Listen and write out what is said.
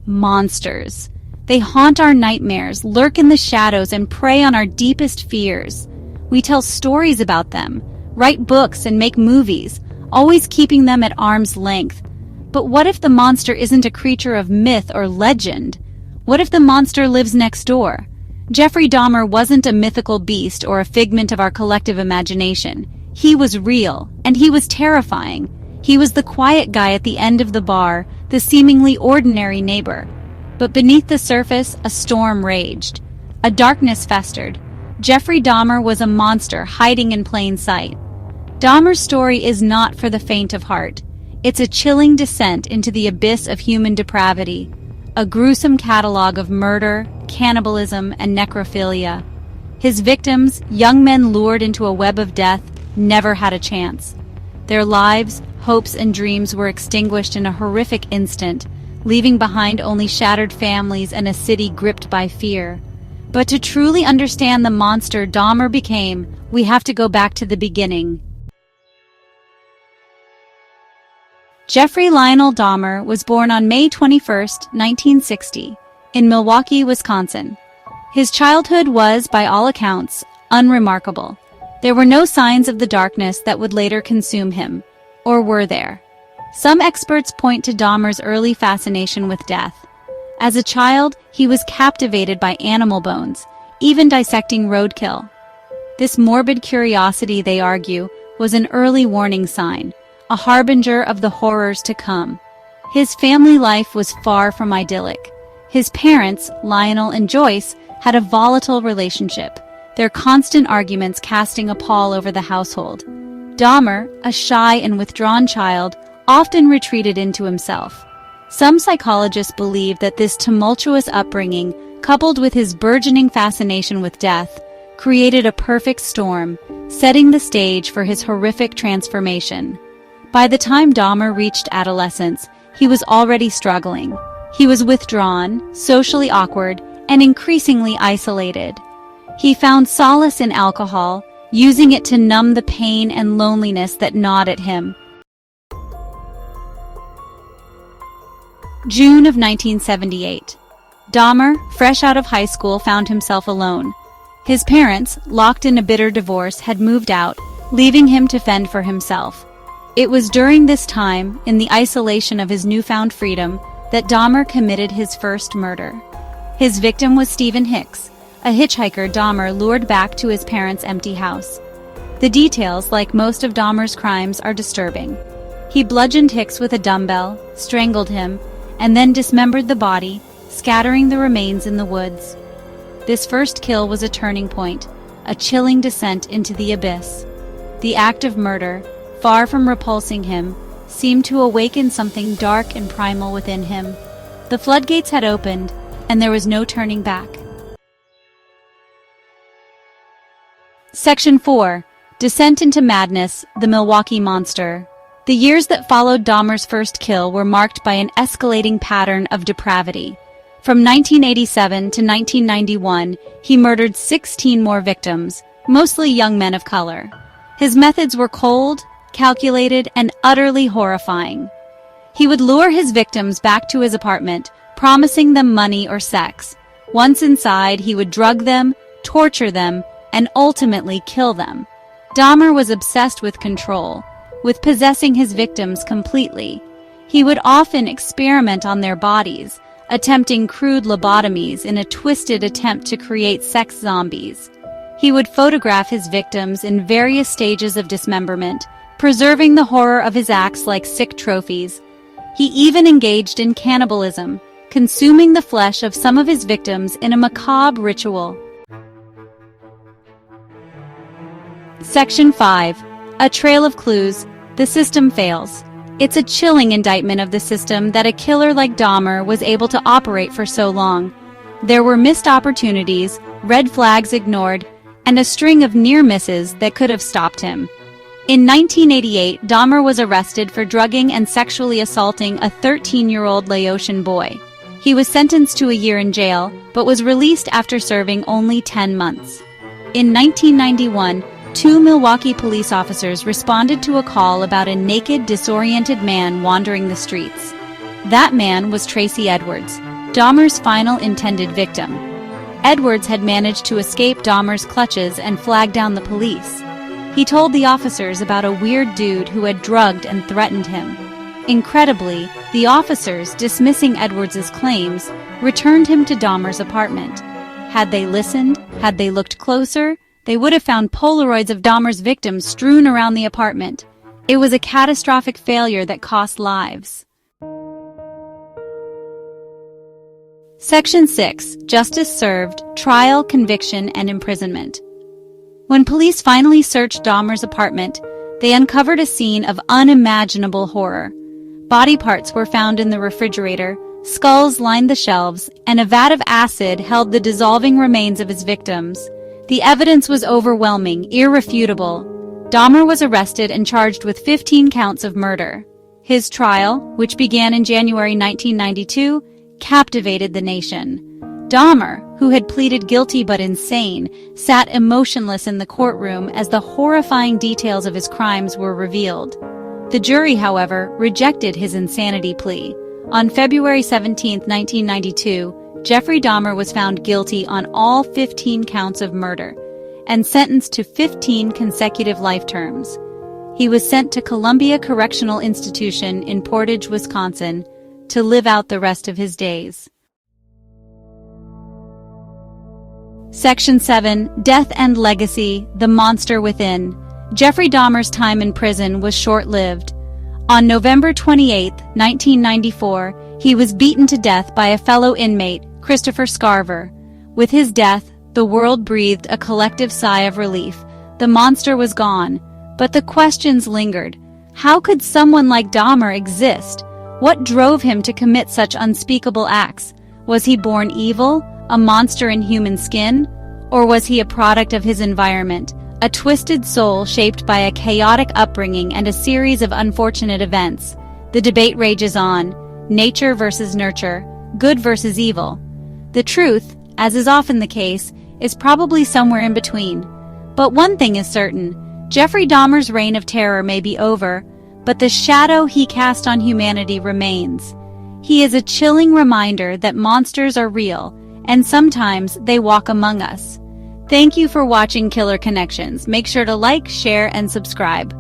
monsters. They haunt our nightmares, lurk in the shadows, and prey on our deepest fears. We tell stories about them, write books, and make movies, always keeping them at arm's length. But what if the monster isn't a creature of myth or legend? What if the monster lives next door? Jeffrey Dahmer wasn't a mythical beast or a figment of our collective imagination. He was real, and he was terrifying. He was the quiet guy at the end of the bar, the seemingly ordinary neighbor. But beneath the surface, a storm raged. A darkness festered. Jeffrey Dahmer was a monster hiding in plain sight. Dahmer's story is not for the faint of heart. It's a chilling descent into the abyss of human depravity, a gruesome catalog of murder, cannibalism, and necrophilia. His victims, young men lured into a web of death, never had a chance. Their lives, hopes, and dreams were extinguished in a horrific instant, leaving behind only shattered families and a city gripped by fear. But to truly understand the monster Dahmer became, we have to go back to the beginning. Jeffrey Lionel Dahmer was born on May 21, 1960, in Milwaukee, Wisconsin. His childhood was, by all accounts, unremarkable. There were no signs of the darkness that would later consume him. Or were there? Some experts point to Dahmer's early fascination with death. As a child, he was captivated by animal bones, even dissecting roadkill. This morbid curiosity, they argue, was an early warning sign, a harbinger of the horrors to come. His family life was far from idyllic. His parents, Lionel and Joyce, had a volatile relationship, their constant arguments casting a pall over the household. Dahmer, a shy and withdrawn child, often retreated into himself. Some psychologists believe that this tumultuous upbringing, coupled with his burgeoning fascination with death, created a perfect storm, setting the stage for his horrific transformation. By the time Dahmer reached adolescence, he was already struggling. He was withdrawn, socially awkward, and increasingly isolated. He found solace in alcohol, using it to numb the pain and loneliness that gnawed at him. June of 1978. Dahmer, fresh out of high school, found himself alone. His parents, locked in a bitter divorce, had moved out, leaving him to fend for himself. It was during this time, in the isolation of his newfound freedom, that Dahmer committed his first murder. His victim was Stephen Hicks, a hitchhiker Dahmer lured back to his parents' empty house. The details, like most of Dahmer's crimes, are disturbing. He bludgeoned Hicks with a dumbbell, strangled him, and then dismembered the body, scattering the remains in the woods. This first kill was a turning point, a chilling descent into the abyss. The act of murder, far from repulsing him, seemed to awaken something dark and primal within him. The floodgates had opened, and there was no turning back. Section 4. Descent into Madness, the Milwaukee Monster. The years that followed Dahmer's first kill were marked by an escalating pattern of depravity. From 1987 to 1991, he murdered 16 more victims, mostly young men of color. His methods were cold, calculated, and utterly horrifying. He would lure his victims back to his apartment, promising them money or sex. Once inside, he would drug them, torture them, and ultimately kill them. Dahmer was obsessed with control, with possessing his victims completely. He would often experiment on their bodies, attempting crude lobotomies in a twisted attempt to create sex zombies. He would photograph his victims in various stages of dismemberment, preserving the horror of his acts like sick trophies. He even engaged in cannibalism, consuming the flesh of some of his victims in a macabre ritual. Section 5. A trail of clues. The system fails. It's a chilling indictment of the system that a killer like Dahmer was able to operate for so long. There were missed opportunities, red flags ignored, and a string of near misses that could have stopped him. In 1988, Dahmer was arrested for drugging and sexually assaulting a 13-year-old Laotian boy. He was sentenced to a year in jail, but was released after serving only 10 months. In 1991, 2 Milwaukee police officers responded to a call about a naked, disoriented man wandering the streets. That man was Tracy Edwards, Dahmer's final intended victim. Edwards had managed to escape Dahmer's clutches and flag down the police. He told the officers about a weird dude who had drugged and threatened him. Incredibly, the officers, dismissing Edwards' claims, returned him to Dahmer's apartment. Had they listened, had they looked closer, they would have found Polaroids of Dahmer's victims strewn around the apartment. It was a catastrophic failure that cost lives. Section 6. Justice served, trial, conviction, and imprisonment. When police finally searched Dahmer's apartment, they uncovered a scene of unimaginable horror. Body parts were found in the refrigerator, skulls lined the shelves, and a vat of acid held the dissolving remains of his victims. The evidence was overwhelming, irrefutable. Dahmer was arrested and charged with 15 counts of murder. His trial, which began in January 1992, captivated the nation. Dahmer, who had pleaded guilty but insane, sat emotionless in the courtroom as the horrifying details of his crimes were revealed. The jury, however, rejected his insanity plea. On February 17, 1992, Jeffrey Dahmer was found guilty on all 15 counts of murder and sentenced to 15 consecutive life terms. He was sent to Columbia Correctional Institution in Portage, Wisconsin, to live out the rest of his days. Section 7. Death and Legacy, The Monster Within. Jeffrey Dahmer's time in prison was short-lived. On November 28, 1994, he was beaten to death by a fellow inmate, Christopher Scarver. With his death, the world breathed a collective sigh of relief. The monster was gone, but the questions lingered. How could someone like Dahmer exist? What drove him to commit such unspeakable acts? Was he born evil, a monster in human skin? Or was he a product of his environment, a twisted soul shaped by a chaotic upbringing and a series of unfortunate events? The debate rages on: nature versus nurture, good versus evil. The truth, as is often the case, is probably somewhere in between. But one thing is certain: Jeffrey Dahmer's reign of terror may be over, but the shadow he cast on humanity remains. He is a chilling reminder that monsters are real, and sometimes they walk among us. Thank you for watching Killer Connections. Make sure to like, share, and subscribe.